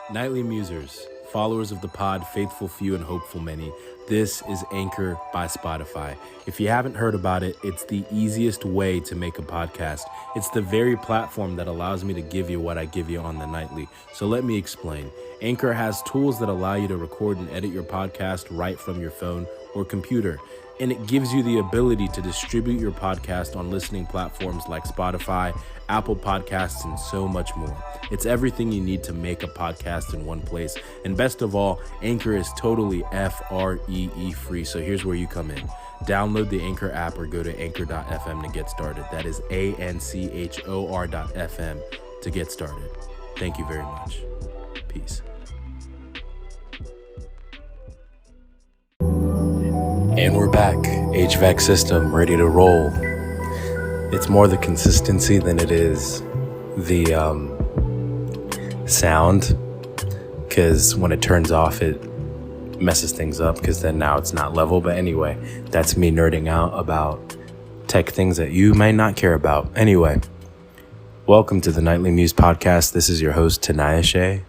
Nightly Musers, followers of the pod, faithful few and hopeful many. This is Anchor by Spotify. If you haven't heard about it, it's the easiest way to make a podcast. It's the very platform that allows me to give you what I give you on the nightly. So let me explain. Anchor has tools that allow you to record and edit your podcast right from your phone or computer. And it gives you the ability to distribute your podcast on listening platforms like Spotify, Apple Podcasts, and so much more. It's everything you need to make a podcast in one place. And best of all, Anchor is totally FREE free. So here's where you come in. Download the Anchor app or go to anchor.fm to get started. That is ANCHOR.fm to get started. Thank you very much. Peace. And we're back. HVAC system ready to roll. It's more the consistency than it is the sound, because when it turns off it messes things up, because then now it's not level. But anyway, that's me nerding out about tech things that you may not care about. Anyway, welcome to the Nightly Muse podcast. This is your host Tinayeshe.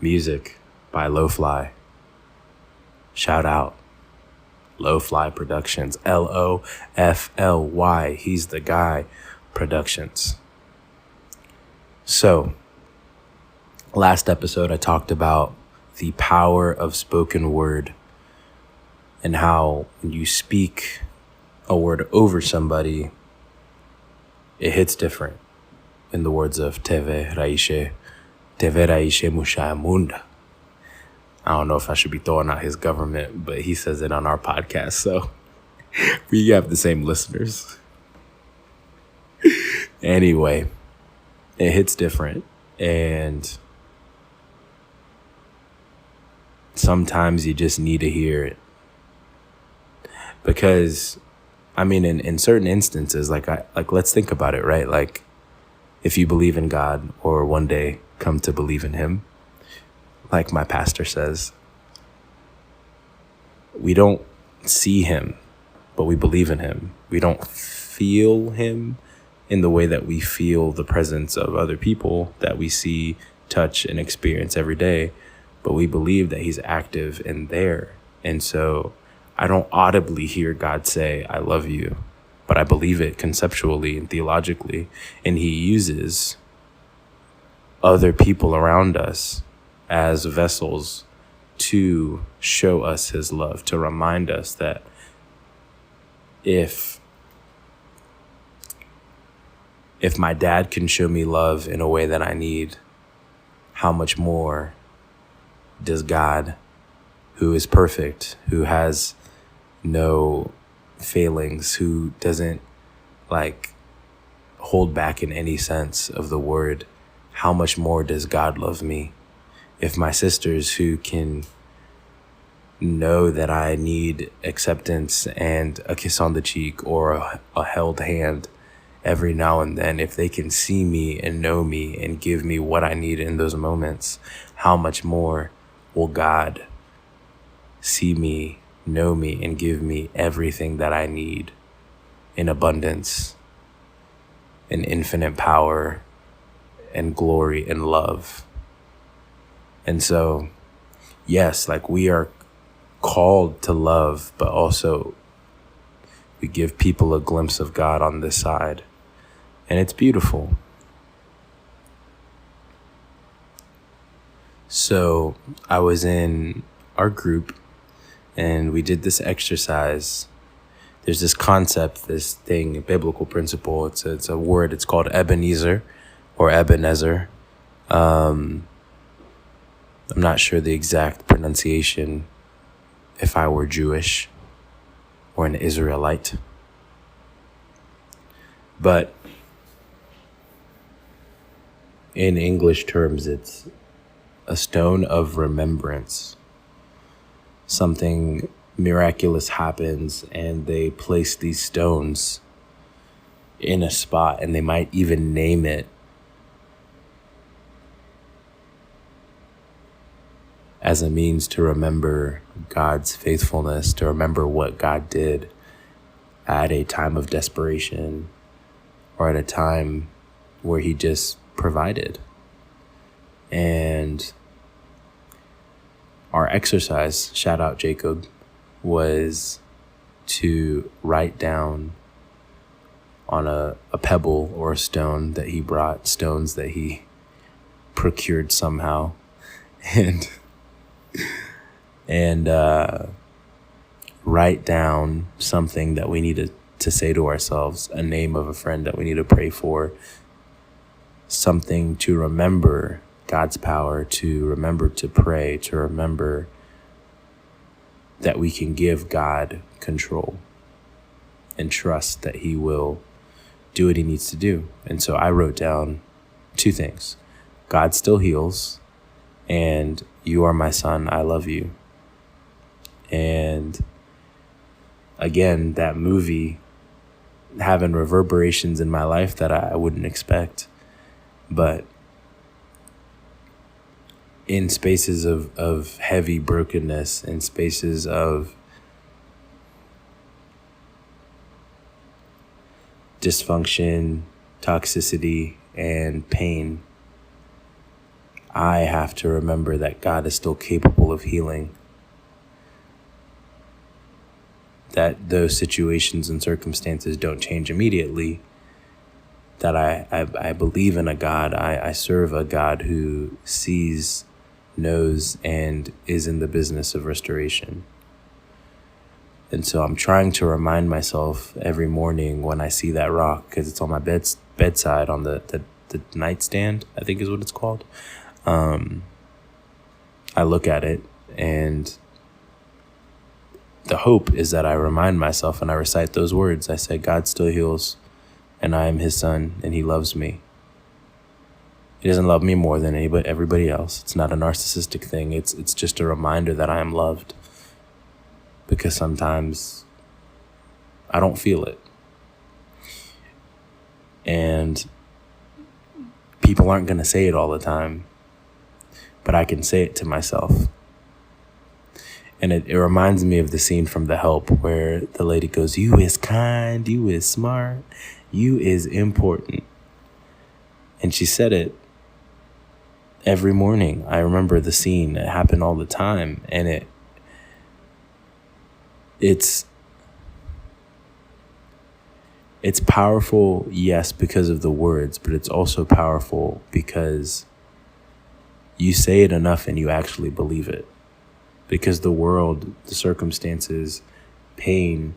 Music by Lowfly. Shoutout. Lowfly Productions, LOFLY, he's the guy, Productions. So, last episode I talked about the power of spoken word and how when you speak a word over somebody, it hits different. In the words of Tinayeshe Mushamunda. I don't know if I should be throwing out his government, but he says it on our podcast, so we have the same listeners. Anyway, it hits different, and sometimes you just need to hear it. Because, I mean, in certain instances, like let's think about it, right? Like, if you believe in God or one day come to believe in him, like my pastor says, we don't see him, but we believe in him. We don't feel him in the way that we feel the presence of other people that we see, touch, and experience every day, but we believe that he's active and there. And so I don't audibly hear God say, I love you, but I believe it conceptually and theologically, and he uses other people around us as vessels to show us his love, to remind us that if my dad can show me love in a way that I need, how much more does God, who is perfect, who has no failings, who doesn't hold back in any sense of the word, how much more does God love me? If my sisters who can know that I need acceptance and a kiss on the cheek or a held hand every now and then, if they can see me and know me and give me what I need in those moments, how much more will God see me, know me, and give me everything that I need in abundance, in infinite power and glory and love. And so, yes, we are called to love, but also we give people a glimpse of God on this side. And it's beautiful. So I was in our group and we did this exercise. There's this concept, this thing, a biblical principle. It's a word. It's called Ebenezer or Ebenezer. I'm not sure the exact pronunciation if I were Jewish or an Israelite. But in English terms, it's a stone of remembrance. Something miraculous happens and they place these stones in a spot, and they might even name it as a means to remember God's faithfulness, to remember what God did at a time of desperation or at a time where he just provided. And our exercise, shout out Jacob, was to write down on a pebble or a stone that he brought, stones that he procured somehow, and write down something that we needed to say to ourselves, a name of a friend that we need to pray for, something to remember God's power, to remember to pray, to remember that we can give God control and trust that he will do what he needs to do. And so I wrote down 2 things. God still heals, and you are my son, I love you. And again, that movie having reverberations in my life that I wouldn't expect. But in spaces of heavy brokenness, in spaces of dysfunction, toxicity, and pain, I have to remember that God is still capable of healing. That those situations and circumstances don't change immediately. That I believe in a God. I serve a God who sees, knows, and is in the business of restoration. And so I'm trying to remind myself every morning when I see that rock, because it's on my bedside on the nightstand, I think is what it's called. I look at it, and the hope is that I remind myself and I recite those words. I say, God still heals, and I am his son, and he loves me. He doesn't love me more than everybody else. It's not a narcissistic thing. It's just a reminder that I am loved, because sometimes I don't feel it. And people aren't going to say it all the time, but I can say it to myself. And it reminds me of the scene from The Help where the lady goes, you is kind, you is smart, you is important. And she said it every morning. I remember the scene. It happened all the time. And it's powerful, yes, because of the words, but it's also powerful because you say it enough and you actually believe it. Because the world, the circumstances, pain,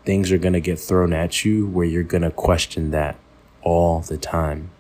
things are going to get thrown at you where you're going to question that all the time.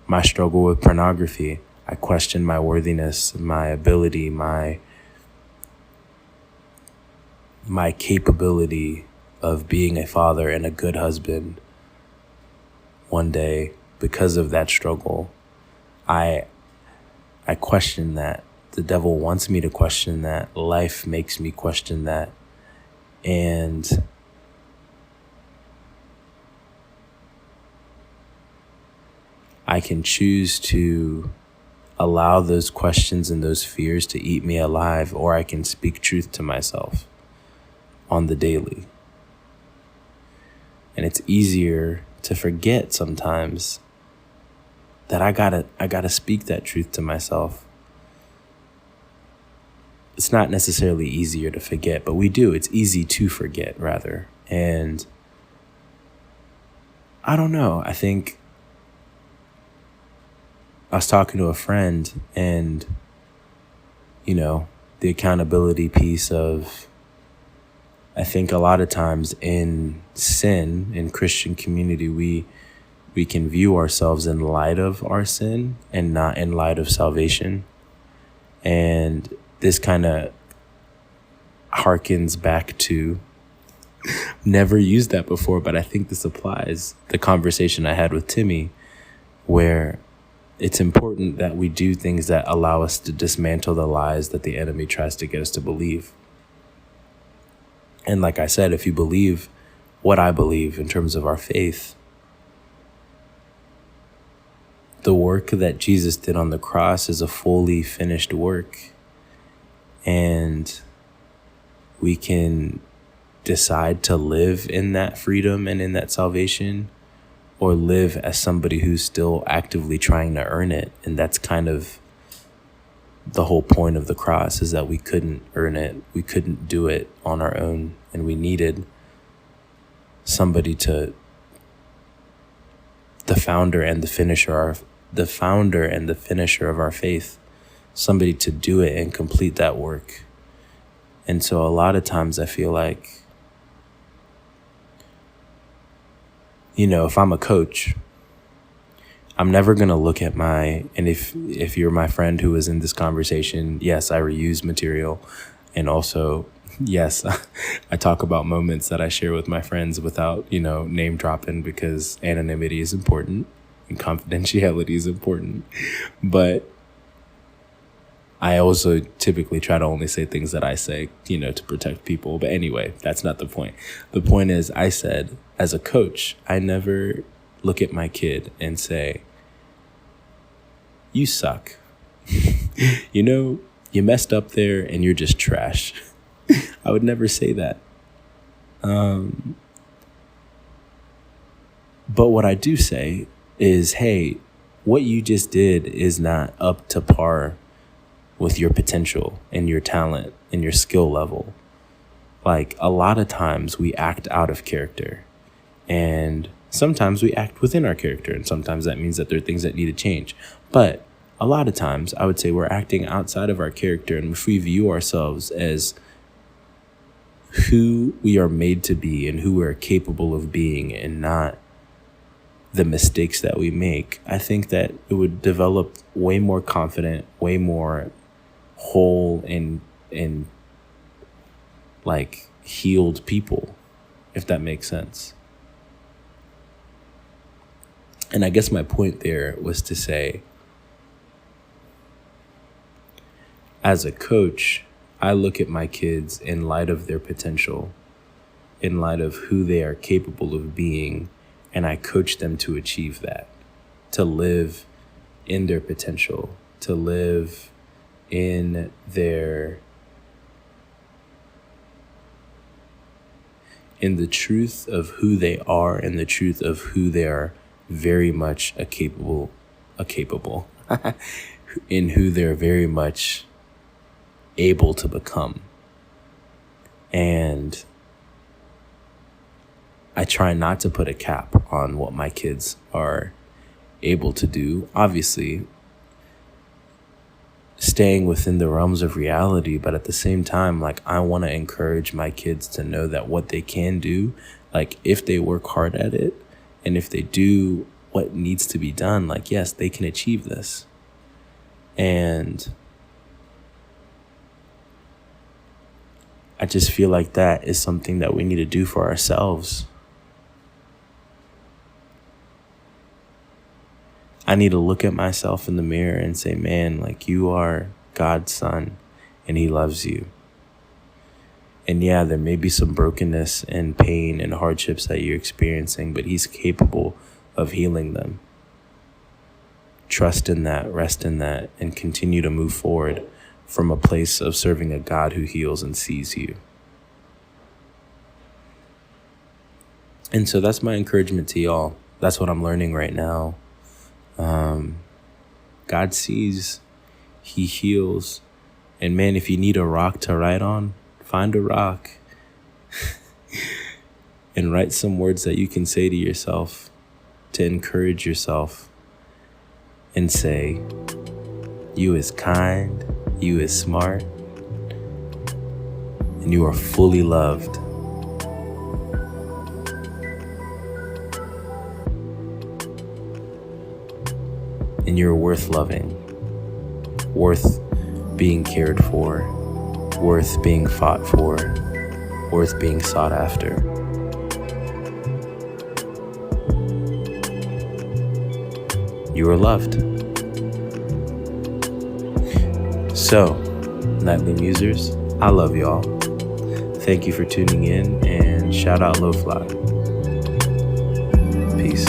My struggle with pornography, I question my worthiness, my ability, my capability of being a father and a good husband. One day, because of that struggle, I question that. The devil wants me to question that. Life makes me question that. And I can choose to allow those questions and those fears to eat me alive, or I can speak truth to myself on the daily. And it's easier to forget sometimes that I gotta speak that truth to myself. It's not necessarily easier to forget, but we do. It's easy to forget, rather. And I don't know. I think I was talking to a friend, and, the accountability piece of, I think a lot of times in sin, in Christian community, we can view ourselves in light of our sin and not in light of salvation. And this kind of harkens back to, never used that before, but I think this applies, the conversation I had with Timmy, where it's important that we do things that allow us to dismantle the lies that the enemy tries to get us to believe. And like I said, if you believe what I believe in terms of our faith, the work that Jesus did on the cross is a fully finished work. And we can decide to live in that freedom and in that salvation, or live as somebody who's still actively trying to earn it. And that's kind of the whole point of the cross is that we couldn't earn it. We couldn't do it on our own. And we needed somebody to, the founder and the finisher of our faith, somebody to do it and complete that work. And so a lot of times I feel like, if I'm a coach, I'm never going to look at and if you're my friend who was in this conversation, yes, I reuse material. And also, yes, I talk about moments that I share with my friends without, name dropping, because anonymity is important and confidentiality is important. But I also typically try to only say things that I say, to protect people. But anyway, that's not the point. The point is, I said, as a coach, I never look at my kid and say, you suck. You messed up there and you're just trash. I would never say that. But what I do say is, hey, what you just did is not up to par with your potential and your talent and your skill level. Like, a lot of times we act out of character, and sometimes we act within our character, and sometimes that means that there are things that need to change. But a lot of times I would say we're acting outside of our character, and if we view ourselves as who we are made to be and who we're capable of being and not the mistakes that we make, I think that it would develop way more confident, way more whole and like healed people, if that makes sense. And I guess my point there was to say, as a coach, I look at my kids in light of their potential, in light of who they are capable of being, and I coach them to achieve that, to live in their potential, to live in the truth of who they are and the truth of who they are very much in who they're very much able to become. And I try not to put a cap on what my kids are able to do. Obviously, staying within the realms of reality, but at the same time, like, I want to encourage my kids to know that what they can do, like, if they work hard at it and if they do what needs to be done, like, yes, they can achieve this. And I just feel like that is something that we need to do for ourselves. I need to look at myself in the mirror and say, man, like, you are God's son and he loves you. And yeah, there may be some brokenness and pain and hardships that you're experiencing, but he's capable of healing them. Trust in that, rest in that, and continue to move forward from a place of serving a God who heals and sees you. And so that's my encouragement to y'all. That's what I'm learning right now. God sees, he heals. And man, if you need a rock to write on, find a rock and write some words that you can say to yourself to encourage yourself and say, you is kind, you is smart, and you are fully loved. And you're worth loving, worth being cared for, worth being fought for, worth being sought after. You are loved. So, Nightly Musers, I love y'all. Thank you for tuning in, and shout out Low Fly. Peace.